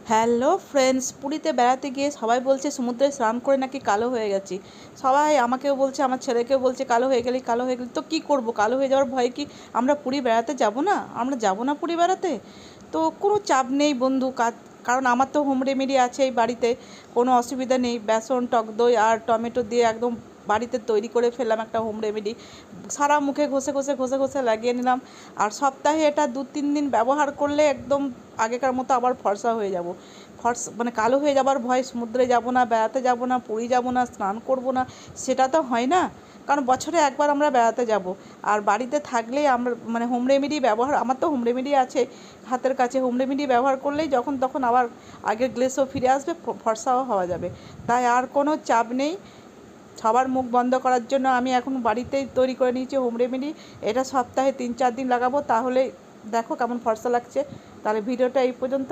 Hello friends, পুরীতে বেড়াতে গিয়ে সবাই বলছে সমুদ্রে স্নান করে নাকি কালো হয়ে গেছি। সবাই আমাকেও বলছে, আমার ছেলেকেও বলছে কালো হয়ে গেলি কালো হয়ে গেলি। তো কী করব, কালো হয়ে যাওয়ার ভয় কি আমরা পুরী বেড়াতে যাব না? আমরা যাব না পুরী বেড়াতে? তো কোনো চাপ নেই বন্ধু, কারণ আমার তো হোম রেমেডি আছে এই বাড়িতে, কোনো অসুবিধা নেই। বেসন, টক দই আর টমেটো দিয়ে একদম বাড়িতে তৈরি করে ফেললাম একটা হোম রেমেডি। সারা মুখে ঘষে ঘষে ঘষে ঘষে লাগিয়ে নিলাম। আর সপ্তাহে এটা 2-3 দিন ব্যবহার করলে একদম আগেকার মতো আবার ফর্সা হয়ে যাব। মানে কালো হয়ে যাবার ভয়, সমুদ্রে যাব না, বেড়াতে যাব না, পুরী যাব না, স্নান করব না, সেটা তো হয় না। কারণ বছরে একবার আমরা বেড়াতে যাব, আর বাড়িতে থাকলেই আমরা মানে হোম রেমেডি ব্যবহার, আমার তো হোম রেমেডি আছে হাতের কাছে। হোম রেমেডি ব্যবহার করলেই যখন তখন আবার আগের গ্লেসও ফিরে আসবে, ফর্সাও হওয়া যাবে। তাই আর কোনো চাপ নেই। সবার মুখ বন্ধ করার জন্য আমি এখন বাড়িতেই তৈরি করে নিয়েছি হোম রেমেডি। এটা সপ্তাহে 3-4 দিন লাগাবো, তাহলে দেখো কেমন ফর্সা লাগছে। তাহলে ভিডিওটা এই পর্যন্ত।